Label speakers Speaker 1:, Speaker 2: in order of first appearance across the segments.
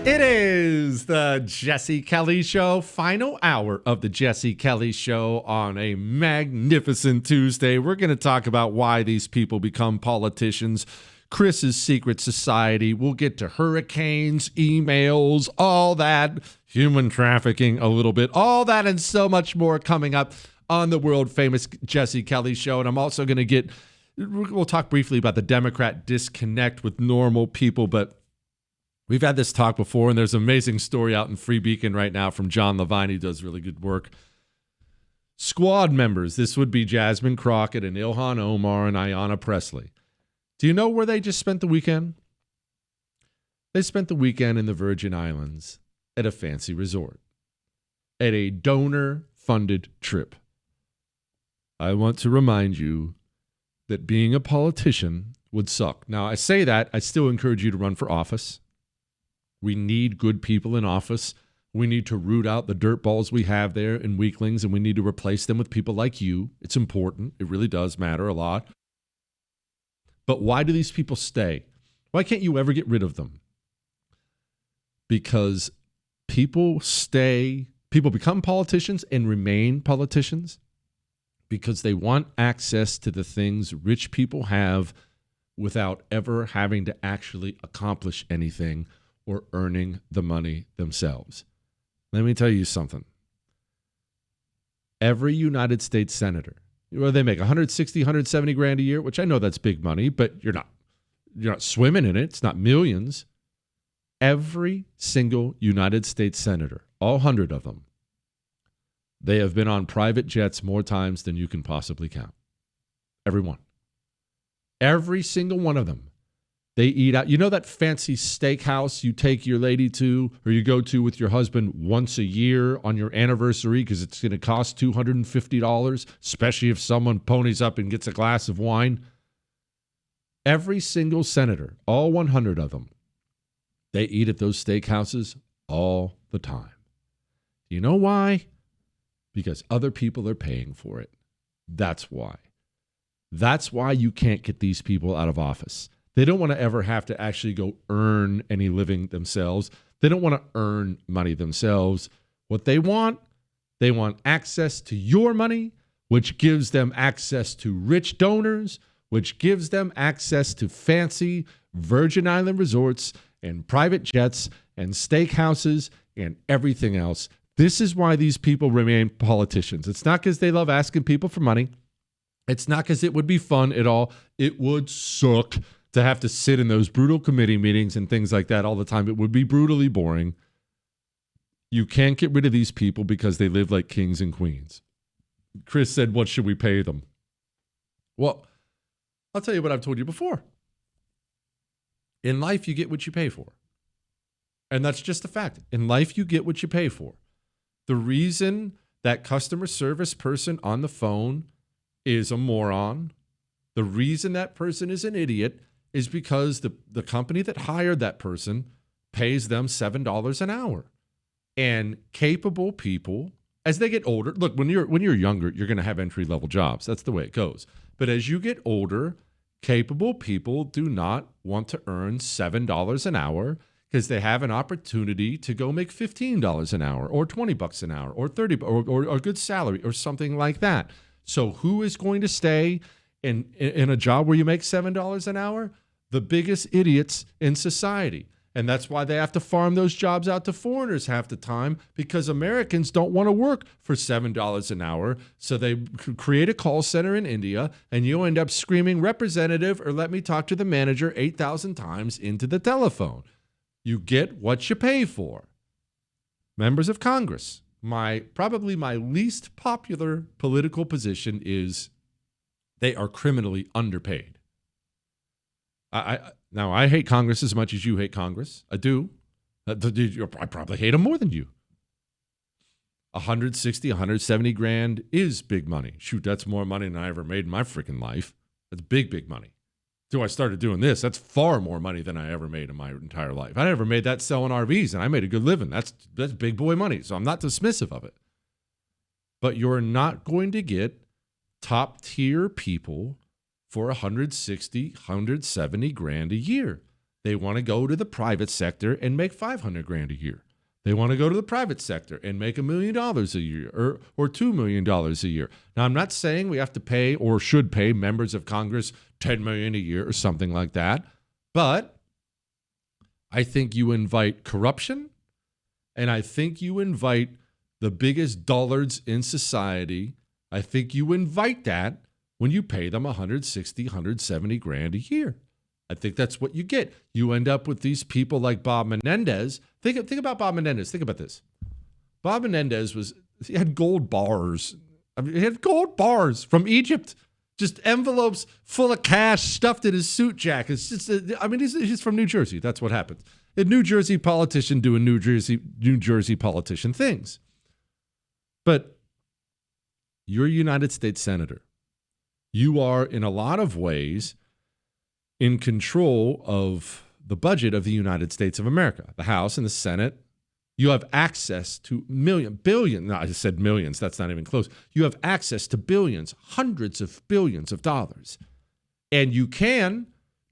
Speaker 1: It is the Jesse Kelly Show, final hour of the Jesse Kelly Show on a magnificent Tuesday. We're going to talk about why these people become politicians, Chris's secret society. We'll get to hurricanes, emails, all that, human trafficking a little bit, all that and so much more coming up on the world famous Jesse Kelly Show. And I'm also going to we'll talk briefly about the Democrat disconnect with normal people, but we've had this talk before, and there's an amazing story out in Free Beacon right now from John Levine. He does really good work. Squad members, this would be Jasmine Crockett and Ilhan Omar and Ayanna Pressley. Do you know where they just spent the weekend? They spent the weekend in the Virgin Islands at a fancy resort, at a donor-funded trip. I want to remind you that being a politician would suck. Now, I say that, I still encourage you to run for office. We need good people in office. We need to root out the dirtballs we have there and weaklings, and we need to replace them with people like you. It's important. It really does matter a lot. But why do these people stay? Why can't you ever get rid of them? Because people become politicians and remain politicians because they want access to the things rich people have without ever having to actually accomplish anything or earning the money themselves. Let me tell you something. Every United States senator, they make 160, 170 grand a year, which I know that's big money, but you're not swimming in it. It's not millions. Every single United States senator, all 100 of them, they have been on private jets more times than you can possibly count. Every one. Every single one of them. They eat out. You know that fancy steakhouse you take your lady to or you go to with your husband once a year on your anniversary because it's going to cost $250, especially if someone ponies up and gets a glass of wine? Every single senator, all 100 of them, they eat at those steakhouses all the time. Do you know why? Because other people are paying for it. That's why. That's why you can't get these people out of office. They don't want to ever have to actually go earn any living themselves. They don't want to earn money themselves. What they want access to your money, which gives them access to rich donors, which gives them access to fancy Virgin Island resorts and private jets and steakhouses and everything else. This is why these people remain politicians. It's not because they love asking people for money. It's not because it would be fun at all. It would suck to have to sit in those brutal committee meetings and things like that all the time. It would be brutally boring. You can't get rid of these people because they live like kings and queens. Chris said, what should we pay them? Well, I'll tell you what I've told you before. In life, you get what you pay for. And that's just a fact. In life, you get what you pay for. The reason that customer service person on the phone is a moron, the reason that person is an idiot is because the company that hired that person pays them $7 an hour. And capable people, as they get older, look, when you're younger, you're going to have entry-level jobs. That's the way it goes. But as you get older, capable people do not want to earn $7 an hour because they have an opportunity to go make $15 an hour or $20 an hour or $30 or a good salary or something like that. So who is going to stay in a job where you make $7 an hour? The biggest idiots in society. And that's why they have to farm those jobs out to foreigners half the time, because Americans don't want to work for $7 an hour. So they create a call center in India, and you end up screaming representative or let me talk to the manager 8,000 times into the telephone. You get what you pay for. Members of Congress, probably my least popular political position is they are criminally underpaid. Now, I hate Congress as much as you hate Congress. I do. I probably hate them more than you. 160, 170 grand is big money. Shoot, that's more money than I ever made in my freaking life. That's big, big money. Till I started doing this, that's far more money than I ever made in my entire life. I never made that selling RVs, and I made a good living. That's big boy money, so I'm not dismissive of it. But you're not going to get top-tier people for 160, 170 grand a year. They want to go to the private sector and make 500 grand a year. They want to go to the private sector and make $1 million a year or $2 million a year. Now, I'm not saying we have to pay or should pay members of Congress $10 million a year or something like that, but I think you invite corruption, and I think you invite the biggest dullards in society. I think you invite that when you pay them 160, 170 grand a year. I think that's what you get. You end up with these people like Bob Menendez. Think about Bob Menendez. Think about this. Bob Menendez he had gold bars. I mean, he had gold bars from Egypt. Just envelopes full of cash stuffed in his suit jacket. It's just, he's from New Jersey. That's what happens. A New Jersey politician doing New Jersey politician things. But you're a United States Senator. You are, in a lot of ways, in control of the budget of the United States of America, the House and the Senate. You have access to billions. No, I just said millions. That's not even close. You have access to billions, hundreds of billions of dollars. And you can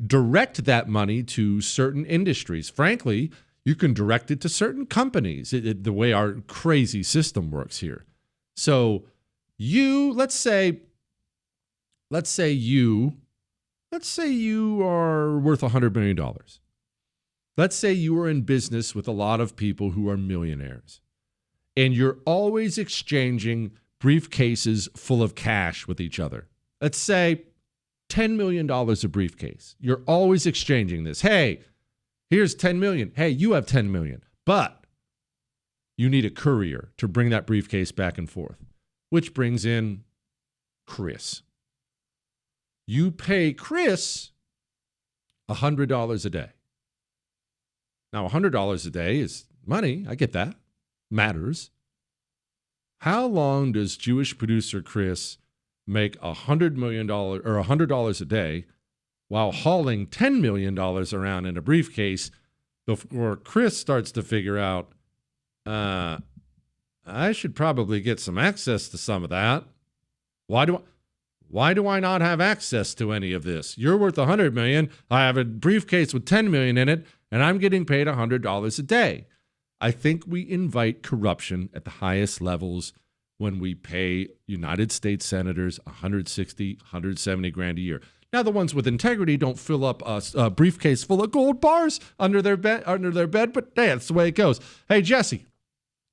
Speaker 1: direct that money to certain industries. Frankly, you can direct it to certain companies, the way our crazy system works here. So let's say you are worth $100 million. Let's say you are in business with a lot of people who are millionaires, and you're always exchanging briefcases full of cash with each other. Let's say $10 million a briefcase. You're always exchanging this. Hey, here's $10 million. Hey, you have $10 million. But you need a courier to bring that briefcase back and forth, which brings in Chris. You pay Chris $100 a day. Now, $100 a day is money. I get that. Matters. How long does Jewish producer Chris make $100 million or $100 a day while hauling $10 million around in a briefcase before Chris starts to figure out, I should probably get some access to some of that. Why do I not have access to any of this? You're worth $100 million. I have a briefcase with $10 million in it, and I'm getting paid $100 a day. I think we invite corruption at the highest levels when we pay United States senators 160, 170 grand a year. Now, the ones with integrity don't fill up a briefcase full of gold bars under their bed, but hey, that's the way it goes. Hey, Jesse,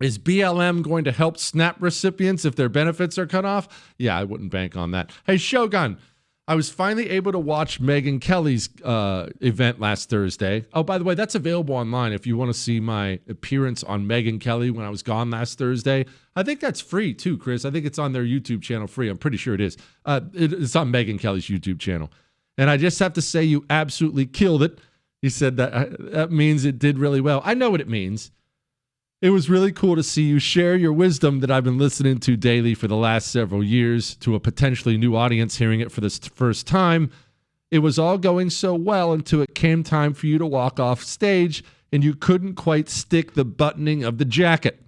Speaker 1: is BLM going to help SNAP recipients if their benefits are cut off? Yeah, I wouldn't bank on that. Hey, Shogun, I was finally able to watch Megyn Kelly's event last Thursday. Oh, by the way, that's available online if you want to see my appearance on Megyn Kelly when I was gone last Thursday. I think that's free too, Chris. I think it's on their YouTube channel free. I'm pretty sure it is. It's on Megyn Kelly's YouTube channel. And I just have to say you absolutely killed it. He said that means it did really well. I know what it means. It was really cool to see you share your wisdom that I've been listening to daily for the last several years to a potentially new audience hearing it for the first time. It was all going so well until it came time for you to walk off stage and you couldn't quite stick the buttoning of the jacket.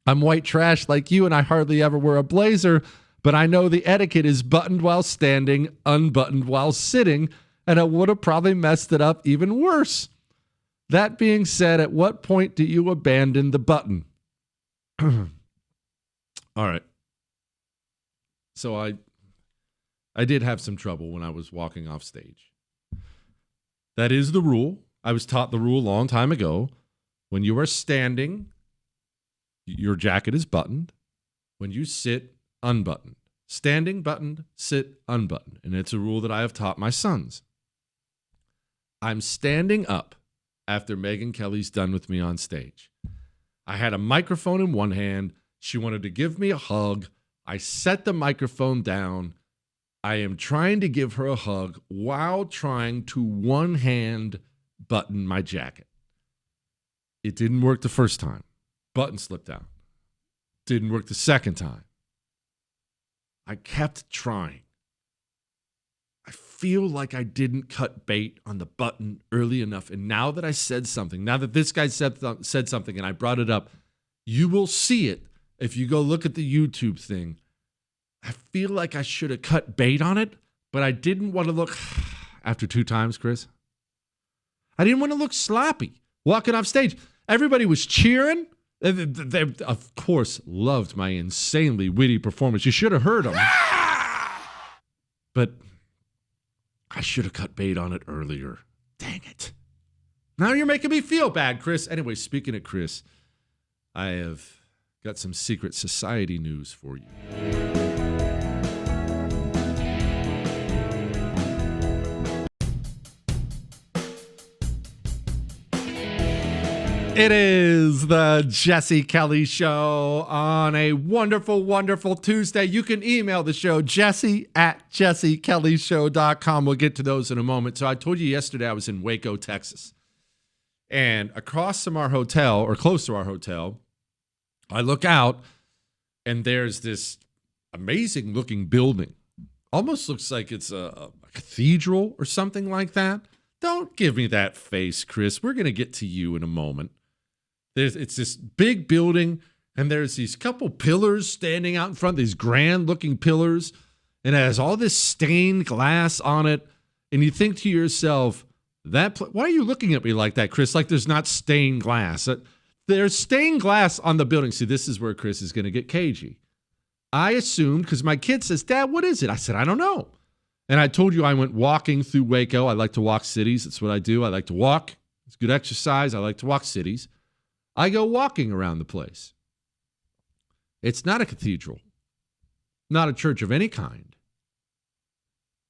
Speaker 1: I'm white trash like you and I hardly ever wear a blazer, but I know the etiquette is buttoned while standing, unbuttoned while sitting, and it would have probably messed it up even worse. That being said, at what point do you abandon the button? All right. So I did have some trouble when I was walking off stage. That is the rule. I was taught the rule a long time ago. When you are standing, your jacket is buttoned. When you sit, unbuttoned. Standing, buttoned, sit, unbuttoned. And it's a rule that I have taught my sons. I'm standing up after Megyn Kelly's done with me on stage. I had a microphone in one hand. She wanted to give me a hug. I set the microphone down. I am trying to give her a hug while trying to one hand button my jacket. It didn't work the first time. Button slipped out. Didn't work the second time. I kept trying. I feel like I didn't cut bait on the button early enough. And now that I said something, now that this guy said something and I brought it up, you will see it if you go look at the YouTube thing. I feel like I should have cut bait on it, but I didn't want to look after 2 times, Chris. I didn't want to look sloppy walking off stage. Everybody was cheering. They, of course, loved my insanely witty performance. You should have heard them. But I should have cut bait on it earlier. Dang it. Now you're making me feel bad, Chris. Anyway, speaking of Chris, I have got some secret society news for you. It is the Jesse Kelly Show on a wonderful, wonderful Tuesday. You can email the show, jesse@jessekellyshow.com. We'll get to those in a moment. So I told you yesterday I was in Waco, Texas. And across from our hotel, or close to our hotel, I look out, and there's this amazing-looking building. Almost looks like it's a cathedral or something like that. Don't give me that face, Chris. We're going to get to you in a moment. It's this big building, and there's these couple pillars standing out in front, these grand-looking pillars, and it has all this stained glass on it, and you think to yourself, why are you looking at me like that, Chris? Like there's not stained glass. There's stained glass on the building. See, this is where Chris is going to get cagey. I assumed, because my kid says, Dad, what is it? I said, I don't know. And I told you I went walking through Waco. I like to walk cities. That's what I do. I like to walk. It's good exercise. I like to walk cities. I go walking around the place. It's not a cathedral, not a church of any kind.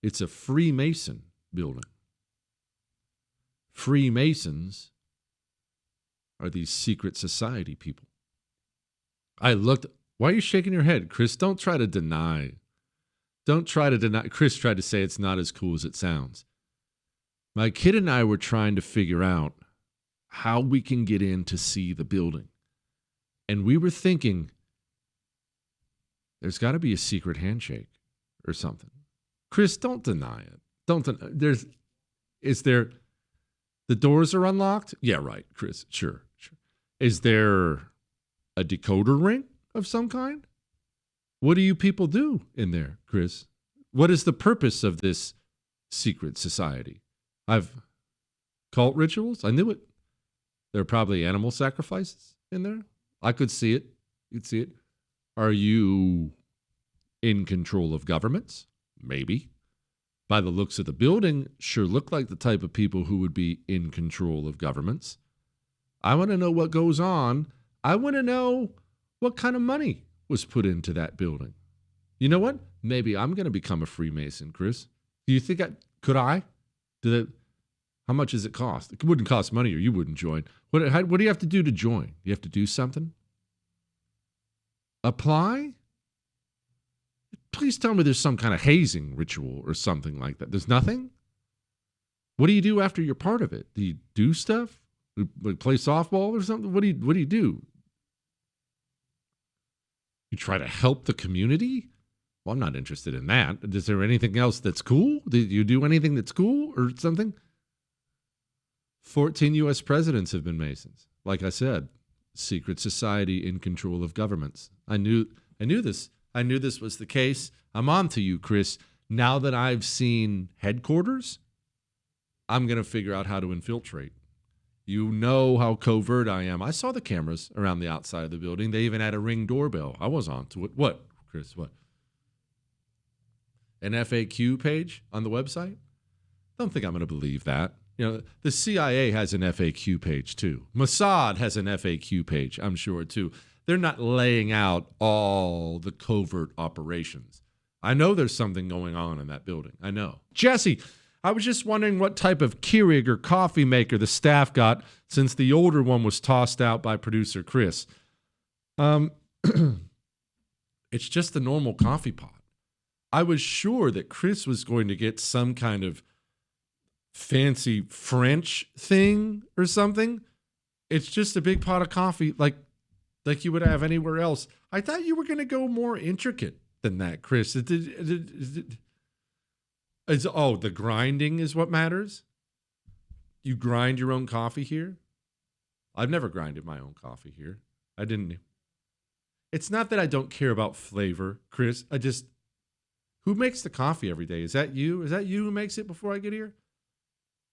Speaker 1: It's a Freemason building. Freemasons are these secret society people. I looked. Why are you shaking your head, Chris? Don't try to deny. Don't try to deny. Chris tried to say it's not as cool as it sounds. My kid and I were trying to figure out how we can get in to see the building. And we were thinking, there's got to be a secret handshake or something. Chris, don't deny it. Is there, the doors are unlocked? Yeah, right, Chris, sure. Is there a decoder ring of some kind? What do you people do in there, Chris? What is the purpose of this secret society? Cult rituals? I knew it. There are probably animal sacrifices in there. I could see it. You'd see it. Are you in control of governments? Maybe. By the looks of the building, sure look like the type of people who would be in control of governments. I want to know what goes on. I want to know what kind of money was put into that building. You know what? Maybe I'm going to become a Freemason, Chris. Do you think could I? How much does it cost? It wouldn't cost money or you wouldn't join. What do you have to do to join? You have to do something? Apply? Please tell me there's some kind of hazing ritual or something like that. There's nothing? What do you do after you're part of it? Do you do stuff? Like play softball or something? What do you do? You try to help the community? Well, I'm not interested in that. Is there anything else that's cool? Did you do anything that's cool or something? 14 U.S. presidents have been Masons. Like I said, secret society in control of governments. I knew this. I knew this was the case. I'm on to you, Chris. Now that I've seen headquarters, I'm going to figure out how to infiltrate. You know how covert I am. I saw the cameras around the outside of the building. They even had a Ring doorbell. I was on to it. What, Chris? What? An FAQ page on the website? Don't think I'm going to believe that. You know, the CIA has an FAQ page too. Mossad has an FAQ page, I'm sure too. They're not laying out all the covert operations. I know there's something going on in that building. I know. Jesse, I was just wondering what type of Keurig or coffee maker the staff got since the older one was tossed out by producer Chris. It's just a normal coffee pot. I was sure that Chris was going to get some kind of fancy French thing or something. It's just a big pot of coffee like you would have anywhere else. I thought you were going to go more intricate than that, Chris. The grinding is what matters? You grind your own coffee here? I've never grinded my own coffee here. I didn't. It's not that I don't care about flavor, Chris. Who makes the coffee every day? Is that you? Is that you who makes it before I get here?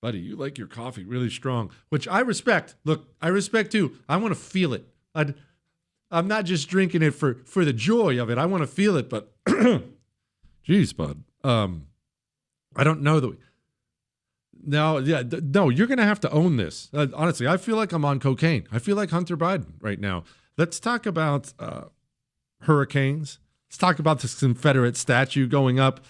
Speaker 1: Buddy, you like your coffee really strong, which I respect. Look, I respect too. I want to feel it. I'm not just drinking it for the joy of it. I want to feel it, but geez, bud. I don't know that. No, you're going to have to own this. Honestly, I feel like I'm on cocaine. I feel like Hunter Biden right now. Let's talk about hurricanes. Let's talk about this Confederate statue going up.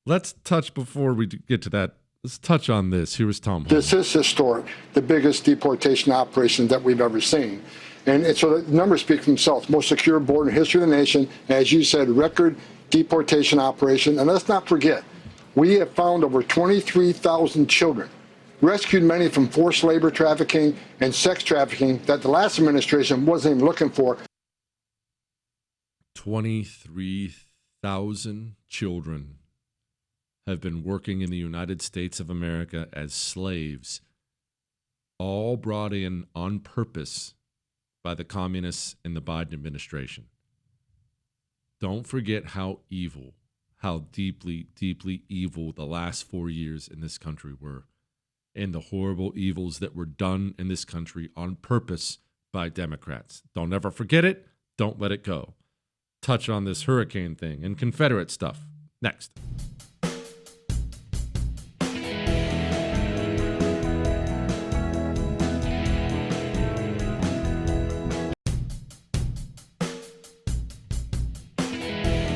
Speaker 1: Let's touch before we get to that. Let's touch on this. Here is Tom.
Speaker 2: This is historic, the biggest deportation operation that we've ever seen. And so the numbers speak for themselves. Most secure border in the history of the nation. As you said, record deportation operation. And let's not forget, we have found over 23,000 children, rescued many from forced labor trafficking and sex trafficking that the last administration wasn't even looking for.
Speaker 1: 23,000 children have been working in the United States of America as slaves, all brought in on purpose by the communists in the Biden administration. Don't forget how evil, how deeply, deeply evil the last 4 years in this country were, and the horrible evils that were done in this country on purpose by Democrats. Don't ever forget it. Don't let it go. Touch on this hurricane thing and Confederate stuff. Next.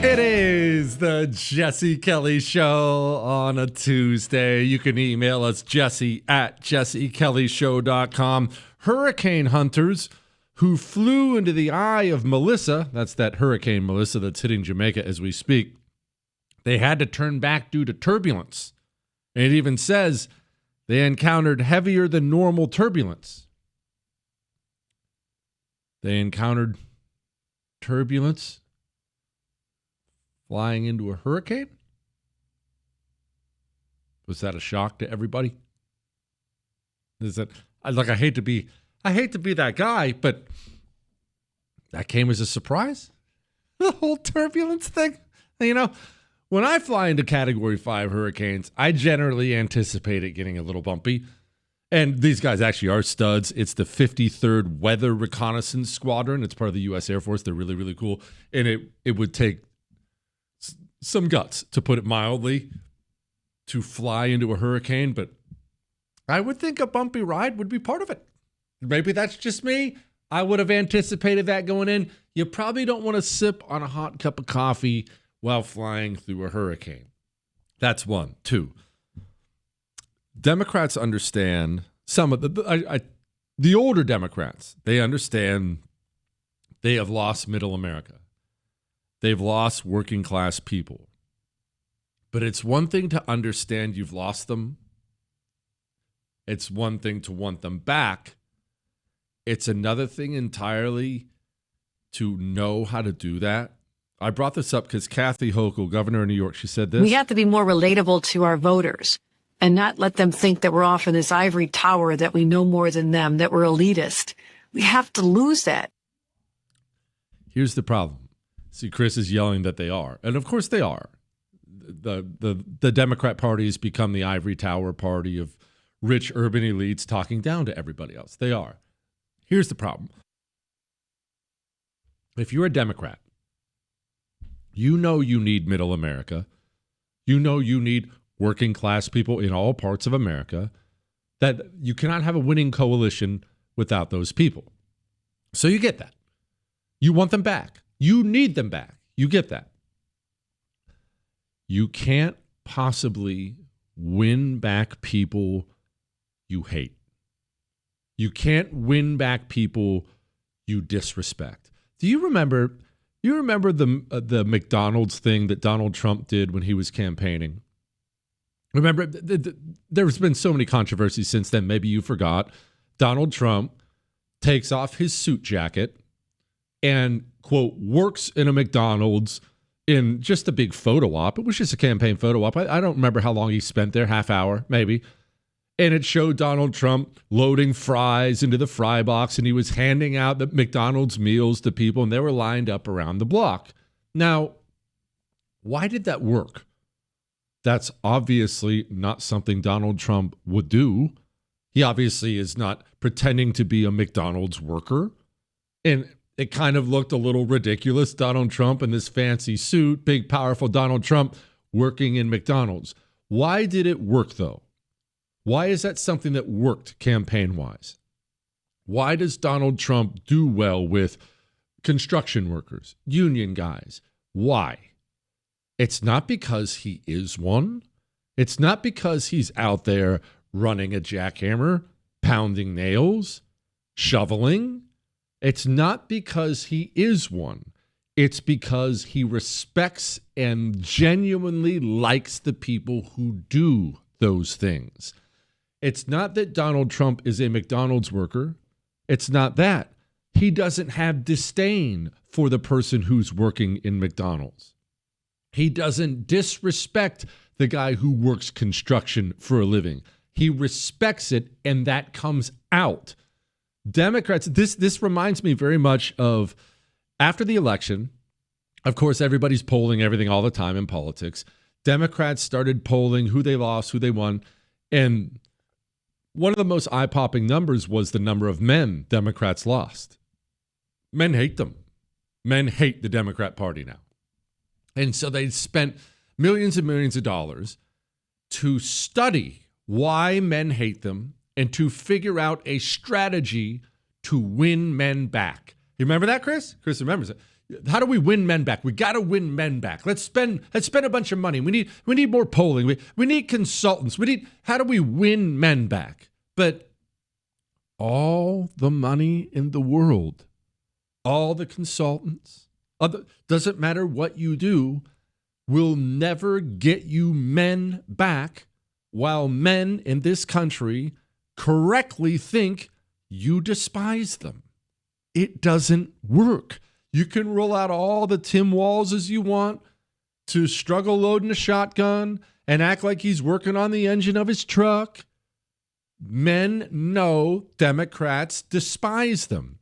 Speaker 1: It is the Jesse Kelly Show on a Tuesday. You can email us, jesse@jessekellyshow.com. Hurricane hunters who flew into the eye of Melissa, that's that Hurricane Melissa that's hitting Jamaica as we speak, they had to turn back due to turbulence. And it even says they encountered heavier than normal turbulence. They encountered turbulence flying into a hurricane? Was that a shock to everybody? Is that I hate to be that guy, but that came as a surprise. The whole turbulence thing. You know, when I fly into Category 5 hurricanes, I generally anticipate it getting a little bumpy. And these guys actually are studs. It's the 53rd Weather Reconnaissance Squadron. It's part of the U.S. Air Force. They're really, really cool. And it would take some guts, to put it mildly, to fly into a hurricane, but I would think a bumpy ride would be part of it. Maybe that's just me. I would have anticipated that going in. You probably don't want to sip on a hot cup of coffee while flying through a hurricane. That's one. Two, Democrats understand, some of the older Democrats, they understand they have lost middle America. They've lost working class people. But it's one thing to understand you've lost them. It's one thing to want them back. It's another thing entirely to know how to do that. I brought this up because Kathy Hochul, governor of New York, she said this.
Speaker 3: We have to be more relatable to our voters and not let them think that we're off in this ivory tower, that we know more than them, that we're elitist. We have to lose that.
Speaker 1: Here's the problem. See, Chris is yelling that they are. And of course they are. The Democrat Party has become the ivory tower party of rich urban elites talking down to everybody else. They are. Here's the problem. If you're a Democrat, you know you need middle America. You know you need working class people in all parts of America. That you cannot have a winning coalition without those people. So you get that. You want them back. You need them back. You get that. You can't possibly win back people you hate. You can't win back people you disrespect. Do you remember? You remember the McDonald's thing that Donald Trump did when he was campaigning? Remember, there's been so many controversies since then. Maybe you forgot. Donald Trump takes off his suit jacket and, quote, works in a McDonald's in just a big photo op. It was just a campaign photo op. I don't remember how long he spent there, half hour, maybe. And it showed Donald Trump loading fries into the fry box, and he was handing out the McDonald's meals to people, and they were lined up around the block. Now, why did that work? That's obviously not something Donald Trump would do. He obviously is not pretending to be a McDonald's worker. And it kind of looked a little ridiculous, Donald Trump in this fancy suit, big, powerful Donald Trump working in McDonald's. Why did it work, though? Why is that something that worked campaign-wise? Why does Donald Trump do well with construction workers, union guys? Why? It's not because he is one. It's not because he's out there running a jackhammer, pounding nails, shoveling. It's not because he is one. It's because he respects and genuinely likes the people who do those things. It's not that Donald Trump is a McDonald's worker. It's not that. He doesn't have disdain for the person who's working in McDonald's. He doesn't disrespect the guy who works construction for a living. He respects it, and that comes out. Democrats, this reminds me very much of after the election. Of course, everybody's polling everything all the time in politics. Democrats started polling who they lost, who they won. And one of the most eye-popping numbers was the number of men Democrats lost. Men hate them. Men hate the Democrat Party now. And so they spent millions and millions of dollars to study why men hate them and to figure out a strategy to win men back. You remember that, Chris? Chris remembers it. How do we win men back? We got to win men back. Let's spend a bunch of money. We need more polling. We need consultants. How do we win men back? But all the money in the world, all the consultants, doesn't matter what you do, will never get you men back while men in this country correctly think you despise them. It doesn't work. You can roll out all the Tim Walz as you want to struggle loading a shotgun and act like he's working on the engine of his truck. Men know Democrats despise them.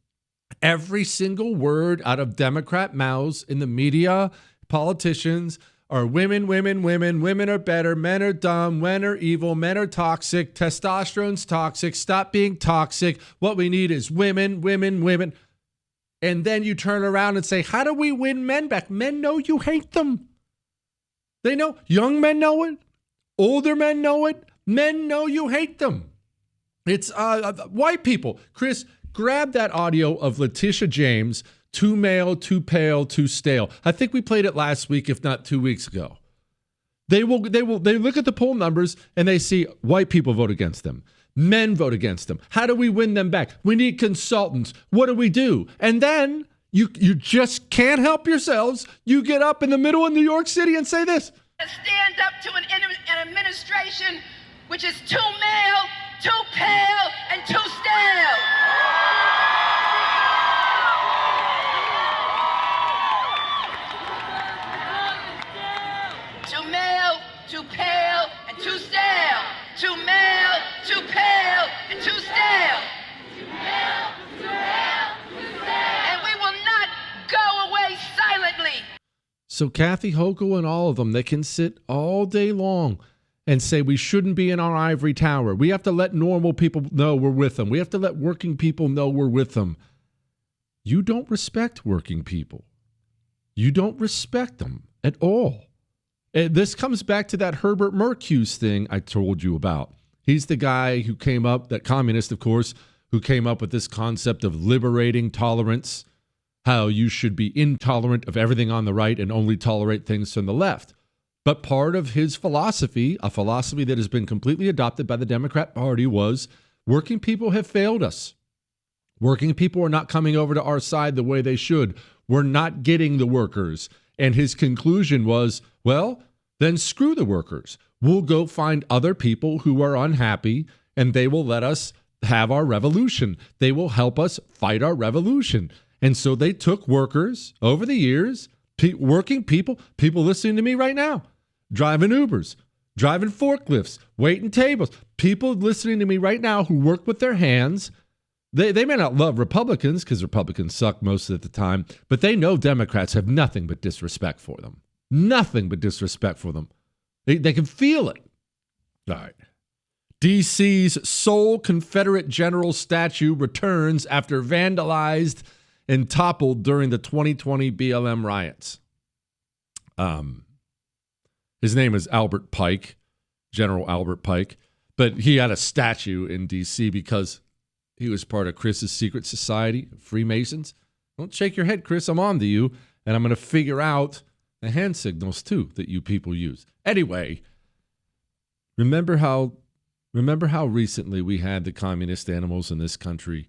Speaker 1: Every single word out of Democrat mouths in the media, politicians, are women, women, women. Women are better. Men are dumb. Men are evil. Men are toxic. Testosterone's toxic. Stop being toxic. What we need is women, women, women. And then you turn around and say, how do we win men back? Men know you hate them. They know. Young men know it. Older men know it. Men know you hate them. It's white people. Chris, grab that audio of Letitia James, too male, too pale, too stale. I think we played it last week, if not 2 weeks ago. They look at the poll numbers and they see white people vote against them. Men vote against them. How do we win them back? We need consultants. What do we do? And then you just can't help yourselves. You get up in the middle of New York City and say this.
Speaker 4: Stand up to an administration which is too male, too pale, and too stale. Too male, too pale, and too stale. Too male, too pale, and too stale. Too male, too pale, too stale. And we will not go away silently.
Speaker 1: So Kathy Hochul and all of them, they can sit all day long and say we shouldn't be in our ivory tower. We have to let normal people know we're with them. We have to let working people know we're with them. You don't respect working people. You don't respect them at all. And this comes back to that Herbert Marcuse thing I told you about. He's the guy who came up, that communist, of course, who came up with this concept of liberating tolerance, how you should be intolerant of everything on the right and only tolerate things from the left. But part of his philosophy, a philosophy that has been completely adopted by the Democrat Party, was working people have failed us. Working people are not coming over to our side the way they should. We're not getting the workers. And his conclusion was, well, then screw the workers. We'll go find other people who are unhappy, and they will let us have our revolution. They will help us fight our revolution. And so they took workers over the years, working people listening to me right now, driving Ubers, driving forklifts, waiting tables, people listening to me right now who work with their hands. They may not love Republicans because Republicans suck most of the time, but they know Democrats have nothing but disrespect for them. Nothing but disrespect for them. They can feel it. All right. D.C.'s sole Confederate general statue returns after vandalized and toppled during the 2020 BLM riots. His name is Albert Pike, General Albert Pike, but he had a statue in D.C. because he was part of Chris's secret society, Freemasons. Don't shake your head, Chris. I'm on to you, and I'm going to figure out the hand signals, too, that you people use. Anyway, remember how recently we had the communist animals in this country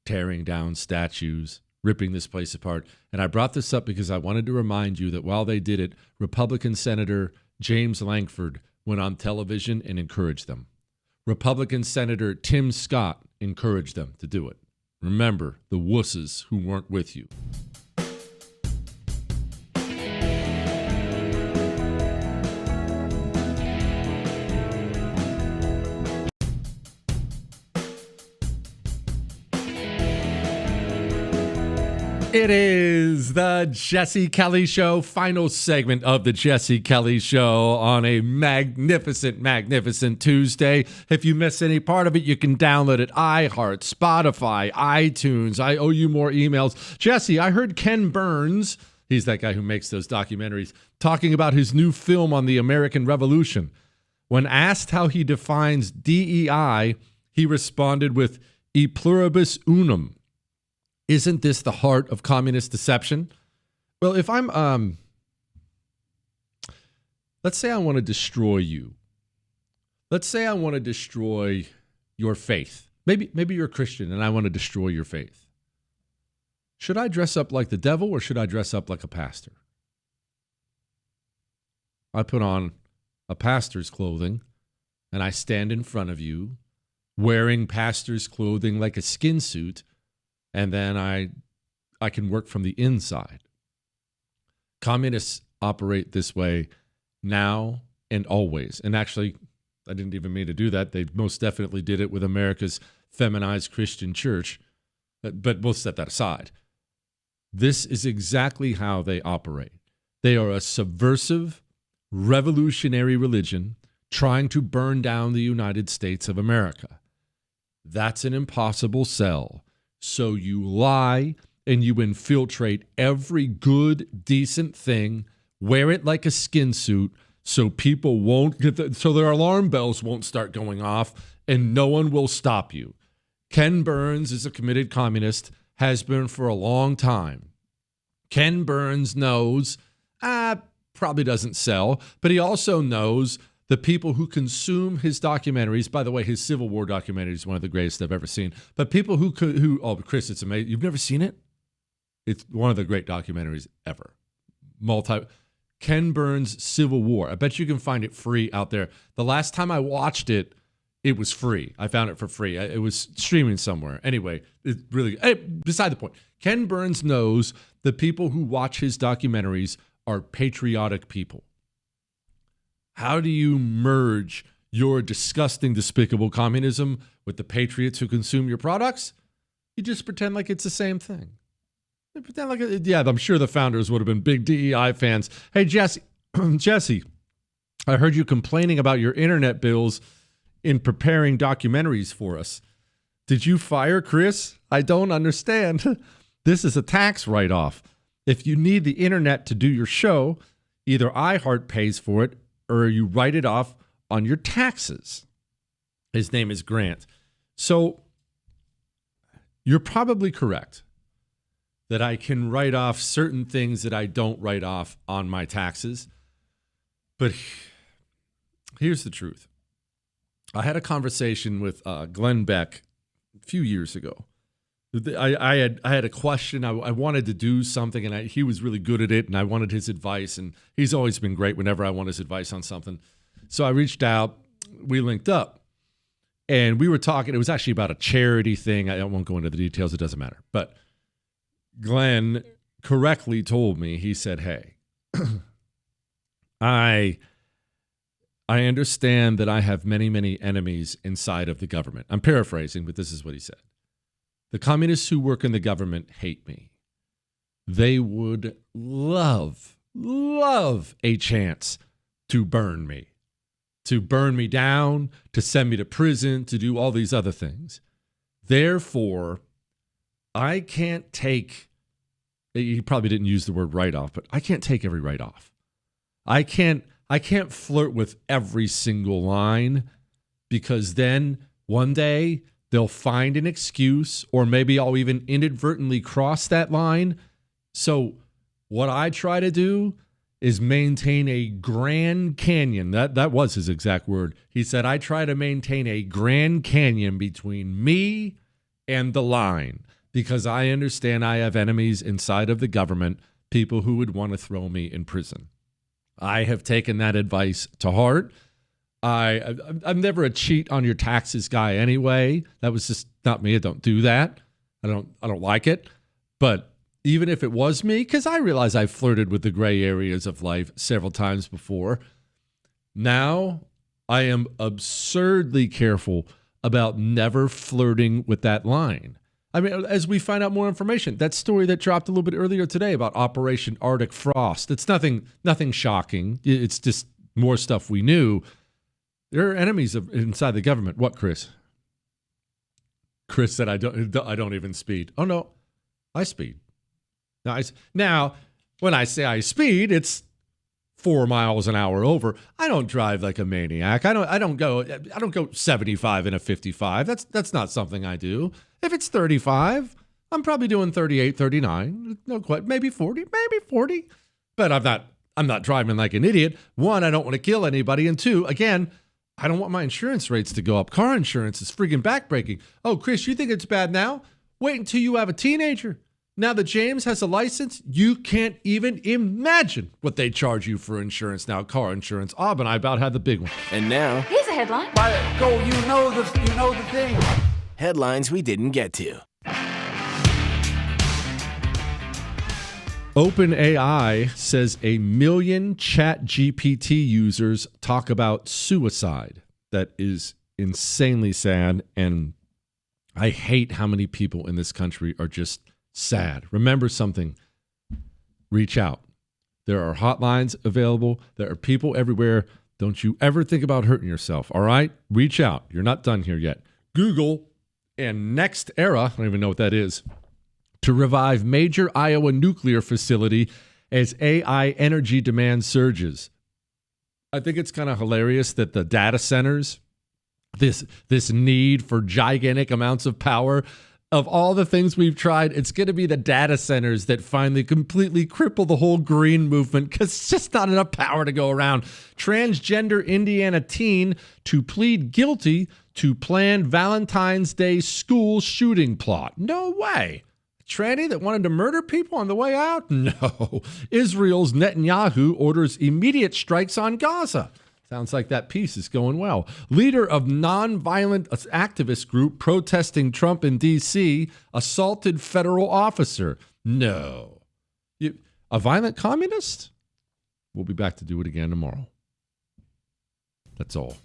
Speaker 1: tearing down statues, ripping this place apart? And I brought this up because I wanted to remind you that while they did it, Republican Senator James Lankford went on television and encouraged them. Republican Senator Tim Scott encouraged them to do it. Remember the wusses who weren't with you. It is the Jesse Kelly Show, final segment of the Jesse Kelly Show on a magnificent, magnificent Tuesday. If you miss any part of it, you can download it. iHeart, Spotify, iTunes. I owe you more emails. Jesse, I heard Ken Burns, he's that guy who makes those documentaries, talking about his new film on the American Revolution. When asked how he defines DEI, he responded with e pluribus unum. Isn't this the heart of communist deception? Well, if I'm, let's say I want to destroy you. Let's say I want to destroy your faith. Maybe you're a Christian and I want to destroy your faith. Should I dress up like the devil or should I dress up like a pastor? I put on a pastor's clothing and I stand in front of you wearing pastor's clothing like a skin suit. And then I can work from the inside. Communists operate this way now and always. And actually, I didn't even mean to do that. They most definitely did it with America's feminized Christian church. But we'll set that aside. This is exactly how they operate. They are a subversive, revolutionary religion trying to burn down the United States of America. That's an impossible sell. So you lie and you infiltrate every good, decent thing, wear it like a skin suit so people won't get so their alarm bells won't start going off and no one will stop you. Ken Burns is a committed communist, has been for a long time. Ken Burns knows, probably doesn't sell, but he also knows the people who consume his documentaries. By the way, his Civil War documentary is one of the greatest I've ever seen. But people who oh, Chris, it's amazing. You've never seen it? It's one of the great documentaries ever. Ken Burns' Civil War. I bet you can find it free out there. The last time I watched it, it was free. I found it for free. It was streaming somewhere. Anyway, it's really, beside the point. Ken Burns knows the people who watch his documentaries are patriotic people. How do you merge your disgusting, despicable communism with the patriots who consume your products? You just pretend like it's the same thing. You pretend like I'm sure the founders would have been big DEI fans. Hey, Jesse, I heard you complaining about your internet bills in preparing documentaries for us. Did you fire Chris? I don't understand. This is a tax write-off. If you need the internet to do your show, either iHeart pays for it or you write it off on your taxes. His name is Grant. So you're probably correct that I can write off certain things that I don't write off on my taxes. But here's the truth. I had a conversation with Glenn Beck a few years ago. I had a question. I wanted to do something, and he was really good at it, and I wanted his advice, and he's always been great whenever I want his advice on something. So I reached out. We linked up, and we were talking. It was actually about a charity thing. I won't go into the details. It doesn't matter. But Glenn correctly told me, he said, hey, I understand that I have many, many enemies inside of the government. I'm paraphrasing, but this is what he said. The communists who work in the government hate me. They would love a chance to burn me. to burn me down, to send me to prison, to do all these other things. Therefore, I can't take, he probably didn't use the word write-off, but I can't take every write-off. I can't flirt with every single line, because then one day they'll find an excuse, or maybe I'll even inadvertently cross that line. So what I try to do is maintain a Grand Canyon. That was his exact word. He said, I try to maintain a Grand Canyon between me and the line, because I understand I have enemies inside of the government, people who would want to throw me in prison. I have taken that advice to heart. I'm never a cheat on your taxes guy anyway. That was just not me. I don't do that. I don't like it. But even if it was me, because I realize I flirted with the gray areas of life several times before, now I am absurdly careful about never flirting with that line. I mean, as we find out more information, that story that dropped a little bit earlier today about Operation Arctic Frost, it's nothing shocking. It's just more stuff we knew. There are enemies inside the government. What, Chris? Chris said, I don't even speed. Oh, no, I speed. Now, when I say I speed, it's 4 miles an hour over. I don't drive like a maniac. I don't go 75 in a 55. That's not something I do. If it's 35, I'm probably doing 38, 39. No, quite, maybe 40. But I'm not driving like an idiot. One, I don't want to kill anybody, and two, again, I don't want my insurance rates to go up. Car insurance is freaking backbreaking. Oh, Chris, you think it's bad now? Wait until you have a teenager. Now that James has a license, you can't even imagine what they charge you for insurance now. Car insurance. Bob and I about had the big one.
Speaker 5: And now,
Speaker 6: here's a headline.
Speaker 7: Go, you know the thing.
Speaker 5: headlines we didn't get to.
Speaker 1: OpenAI says 1 million ChatGPT users talk about suicide. That is insanely sad, and I hate how many people in this country are just sad. Remember something. Reach out. There are hotlines available. There are people everywhere. Don't you ever think about hurting yourself, all right? Reach out. You're not done here yet. Google and NextEra, I don't even know what that is, to revive major Iowa nuclear facility as AI energy demand surges. I think it's kind of hilarious that the data centers, this need for gigantic amounts of power, of all the things we've tried, it's going to be the data centers that finally completely cripple the whole green movement because it's just not enough power to go around. Transgender Indiana teen to plead guilty to planned Valentine's Day school shooting plot. No way. Tranny that wanted to murder people on the way out? No. Israel's Netanyahu orders immediate strikes on Gaza. Sounds like that peace is going well. Leader of nonviolent activist group protesting Trump in D.C. assaulted federal officer. No. A violent communist? We'll be back to do it again tomorrow. That's all.